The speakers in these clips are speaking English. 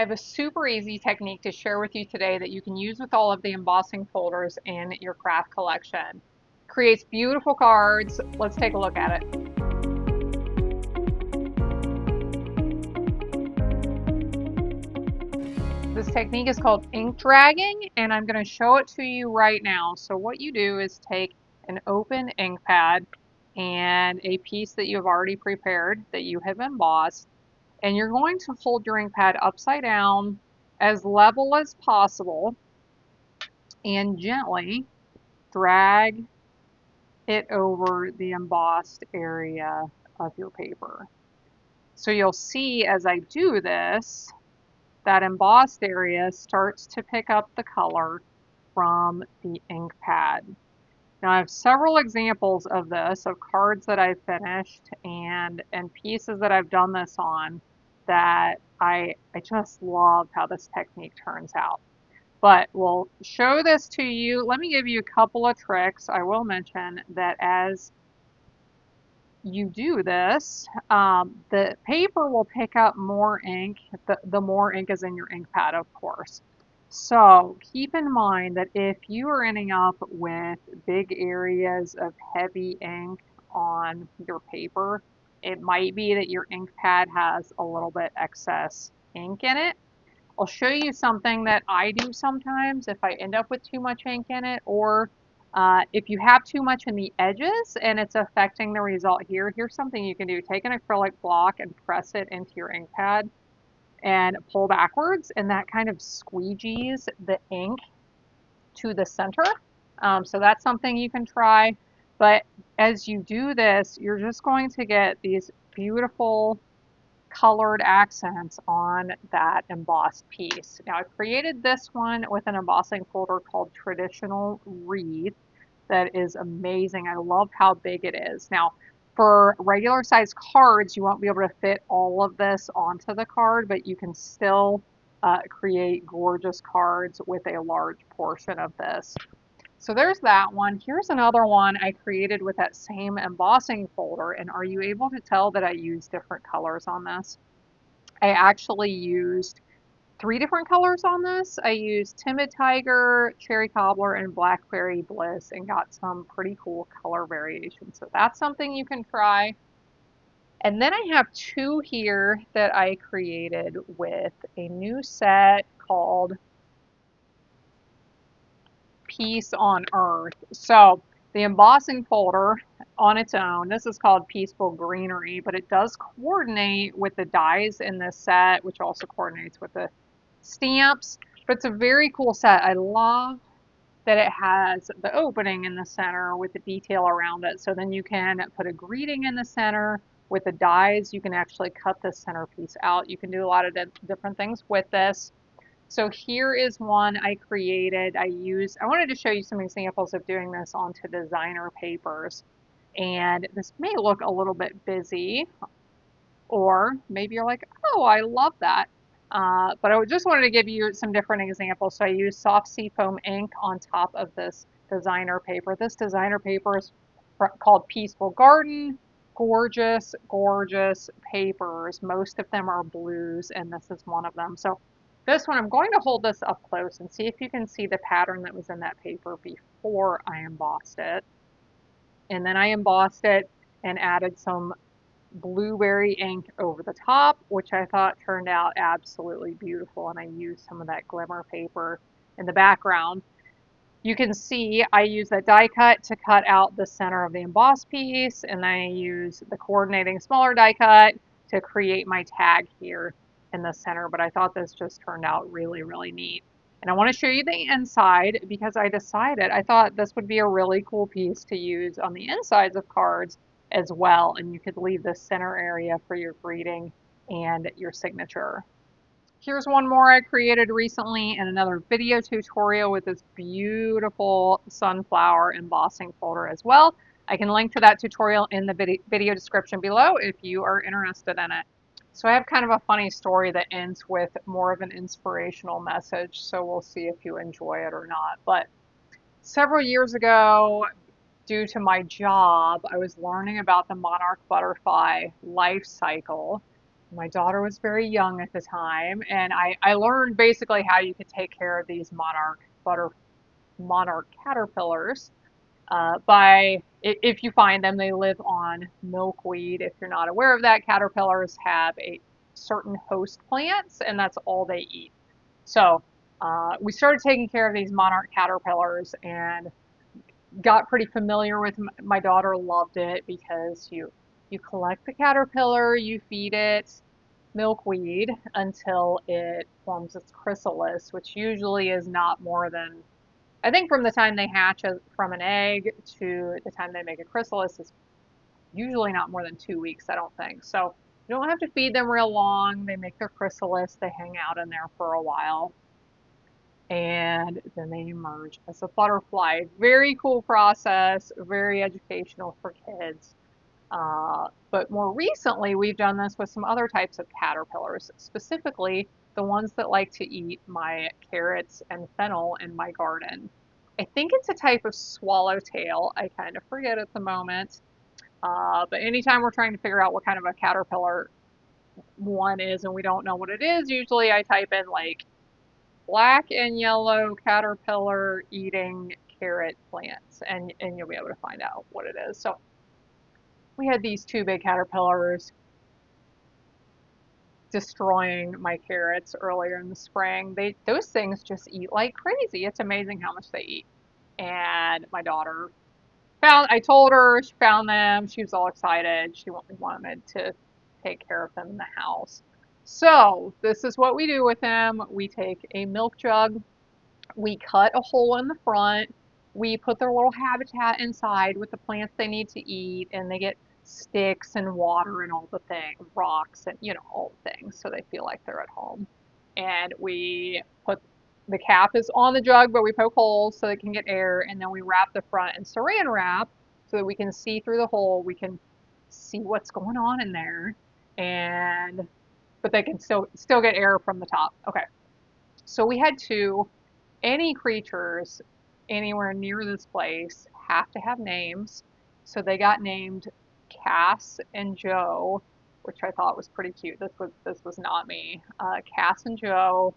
I have a super easy technique to share with you today that you can use with all of the embossing folders in your craft collection. Creates beautiful cards. Let's take a look at it. This technique is called ink dragging, and I'm going to show it to you right now. So what you do is take an open ink pad and a piece that you have already prepared that you have embossed, and you're going to hold your ink pad upside down as level as possible and gently drag it over the embossed area of your paper. So you'll see as I do this, that embossed area starts to pick up the color from the ink pad. Now I have several examples of this, of cards that I've finished and pieces that I've done this on that I just love how this technique turns out. But we'll show this to you. Let me give you a couple of tricks. I will mention that as you do this, the paper will pick up more ink, the more ink is in your ink pad, of course. So keep in mind that if you are ending up with big areas of heavy ink on your paper, it might be that your ink pad has a little bit excess ink in it. I'll show you something that I do sometimes if I end up with too much ink in it, or if you have too much in the edges and it's affecting the result here. Here's something you can do. Take an acrylic block and press it into your ink pad and pull backwards, and that kind of squeegees the ink to the center. So that's something you can try. But as you do this, you're just going to get these beautiful colored accents on that embossed piece. Now I created this one with an embossing folder called Traditional Wreath that is amazing. I love how big it is. Now for regular size cards, you won't be able to fit all of this onto the card, but you can still create gorgeous cards with a large portion of this. So there's that one. Here's another one I created with that same embossing folder. And are you able to tell that I used different colors on this? I actually used 3 different colors on this. I used Timid Tiger, Cherry Cobbler, and Blackberry Bliss and got some pretty cool color variations. So that's something you can try. And then I have 2 here that I created with a new set called Peace on Earth. So the embossing folder on its own, this is called Peaceful Greenery, but it does coordinate with the dies in this set, which also coordinates with the stamps. But it's a very cool set. I love that it has the opening in the center with the detail around it. So then you can put a greeting in the center. With the dies, you can actually cut the centerpiece out. You can do a lot of different things with this. So here is one I created. I wanted to show you some examples of doing this onto designer papers. And this may look a little bit busy, or maybe you're like, oh, I love that. But I just wanted to give you some different examples. So I used soft seafoam ink on top of this designer paper. This designer paper is called Peaceful Garden. Gorgeous, gorgeous papers. Most of them are blues, and this is one of them. So this one, I'm going to hold this up close and see if you can see the pattern that was in that paper before I embossed it. And then I embossed it and added some blueberry ink over the top, which I thought turned out absolutely beautiful. And I used some of that glimmer paper in the background. You can see I use that die cut to cut out the center of the embossed piece, and then I use the coordinating smaller die cut to create my tag here in the center. But I thought this just turned out really, really neat. And I want to show you the inside because I thought this would be a really cool piece to use on the insides of cards as well. And you could leave the center area for your greeting and your signature. Here's one more I created recently in another video tutorial with this beautiful sunflower embossing folder as well. I can link to that tutorial in the video description below if you are interested in it. So I have kind of a funny story that ends with more of an inspirational message, so we'll see if you enjoy it or not. But several years ago, due to my job, I was learning about the monarch butterfly life cycle. My daughter was very young at the time, and I learned basically how you could take care of these monarch caterpillars by if you find them, they live on milkweed. If you're not aware of that, caterpillars have a certain host plants, and that's all they eat. So we started taking care of these monarch caterpillars and got pretty familiar with. My daughter loved it because you collect the caterpillar, you feed it milkweed until it forms its chrysalis, which usually is not more than, I think, from the time they hatch from an egg to the time they make a chrysalis is usually not more than 2 weeks, I don't think. So you don't have to feed them real long. They make their chrysalis, they hang out in there for a while, and then they emerge as a butterfly. Very cool process, very educational for kids. But more recently, we've done this with some other types of caterpillars, specifically the ones that like to eat my carrots and fennel in my garden. I think it's a type of swallowtail. I kind of forget at the moment. But anytime we're trying to figure out what kind of a caterpillar one is and we don't know what it is, usually I type in like black and yellow caterpillar eating carrot plants, and you'll be able to find out what it is. So we had these two big caterpillars destroying my carrots earlier in the spring. Those things just eat like crazy. It's amazing how much they eat. And my daughter I told her, she found them. She was all excited. She wanted to take care of them in the house. So this is what we do with them. We take a milk jug, we cut a hole in the front. We put their little habitat inside with the plants they need to eat, and they get sticks and water and all the things, rocks and all the things, so they feel like they're at home. And we put the cap is on the jug, but we poke holes so they can get air, and then we wrap the front in saran wrap so that we can see through the hole. We can see what's going on in there, and but they can still get air from the top. Okay, so we had two. Any creatures anywhere near this place have to have names. So they got named Cass and Joe, which I thought was pretty cute. This was not me. Cass and Joe,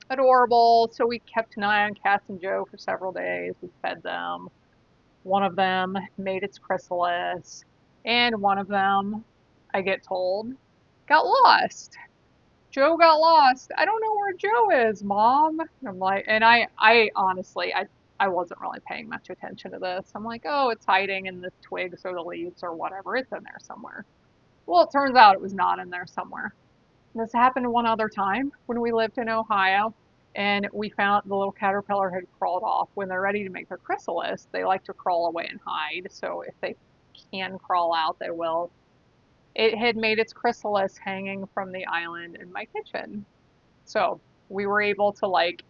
adorable. So we kept an eye on Cass and Joe for several days. We fed them. One of them made its chrysalis, and one of them, I get told, got lost. Joe got lost. I don't know where Joe is, Mom. And I'm like, and I honestly, I wasn't really paying much attention to this. I'm like, oh, it's hiding in the twigs or the leaves or whatever. It's in there somewhere. Well, it turns out it was not in there somewhere. This happened one other time when we lived in Ohio, and we found the little caterpillar had crawled off. When they're ready to make their chrysalis, they like to crawl away and hide. So if they can crawl out, they will. It had made its chrysalis hanging from the island in my kitchen. So we were able to like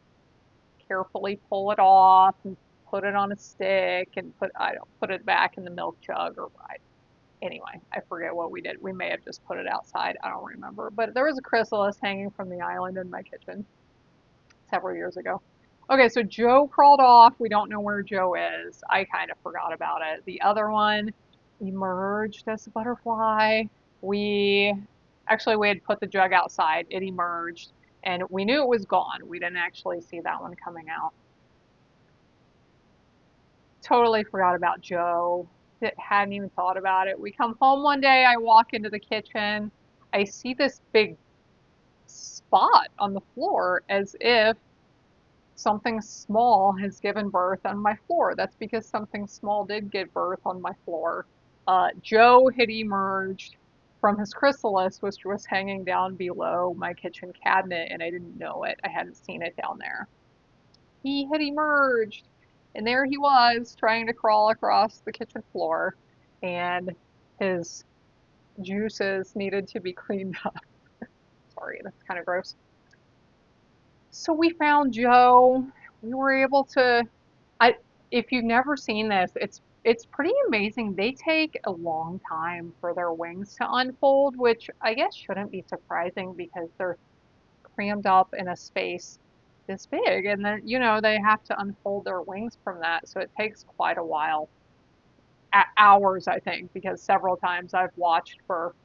carefully pull it off and put it on a stick and I don't put it back in the milk jug anyway, I forget what we did. We may have just put it outside. I don't remember. But there was a chrysalis hanging from the island in my kitchen several years ago. Okay, so Joe crawled off. We don't know where Joe is. I kind of forgot about it. The other one emerged as a butterfly. We we had put the jug outside. It emerged, and we knew it was gone. We didn't actually see that one coming out. Totally forgot about Joe. Hadn't even thought about it. We come home one day. I walk into the kitchen. I see this big spot on the floor as if something small has given birth on my floor. That's because something small did give birth on my floor. Joe had emerged from his chrysalis, which was hanging down below my kitchen cabinet, and I didn't know it. I hadn't seen it down there. He had emerged, and there he was trying to crawl across the kitchen floor, and his juices needed to be cleaned up. Sorry, that's kind of gross. So we found Joe. We were able to I if you've never seen this, it's pretty amazing. They take a long time for their wings to unfold, which I guess shouldn't be surprising because they're crammed up in a space this big, and then they have to unfold their wings from that, so it takes quite a while. Hours, I think, because several times I've watched for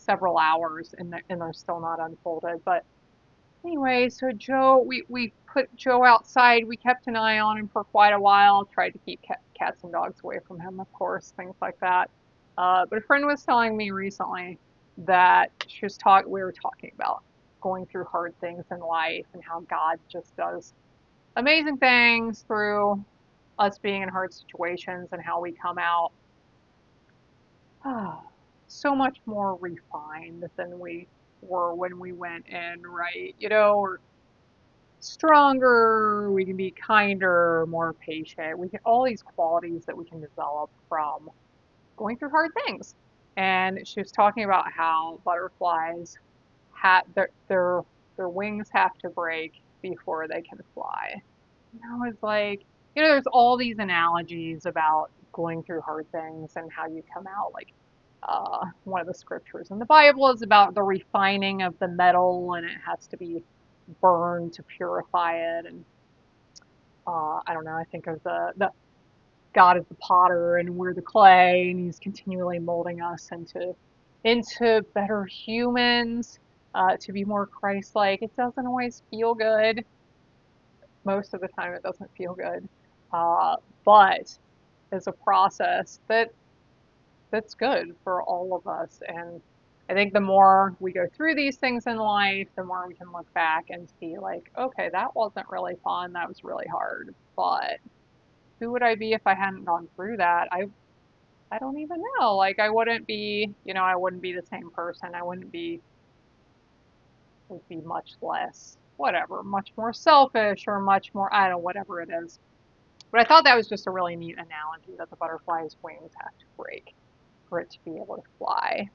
several hours and they're still not unfolded. But anyway, so Joe, we put Joe outside. We kept an eye on him for quite a while. Tried to keep cats and dogs away from him, of course, things like that. But a friend was telling me recently that we were talking about going through hard things in life and how God just does amazing things through us being in hard situations and how we come out so much more refined than we were when we went in, right? We're stronger, we can be kinder, more patient. We get all these qualities that we can develop from going through hard things. And she was talking about how butterflies have their wings have to break before they can fly. And I was like, there's all these analogies about going through hard things and how you come out. Like, one of the scriptures in the Bible is about the refining of the metal, and it has to be burned to purify it. And I don't know. I think of the God is the potter, and we're the clay, and He's continually molding us into better humans, to be more Christ-like. It doesn't always feel good. Most of the time, it doesn't feel good, but it's a process that's good for all of us. And I think the more we go through these things in life, the more we can look back and see, like, okay, that wasn't really fun. That was really hard. But who would I be if I hadn't gone through that? I don't even know. Like, I wouldn't be the same person. Would be much less, whatever, much more selfish or much more, I don't know, whatever it is. But I thought that was just a really neat analogy that the butterfly's wings have to break for it to be able to fly.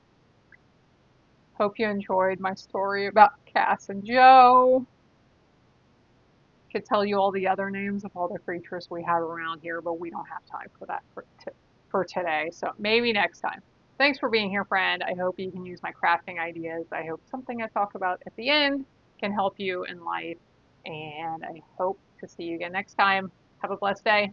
Hope you enjoyed my story about Cass and Joe. Could tell you all the other names of all the creatures we have around here, but we don't have time for that for today. So maybe next time. Thanks for being here, friend. I hope you can use my crafting ideas. I hope something I talk about at the end can help you in life. And I hope to see you again next time. Have a blessed day.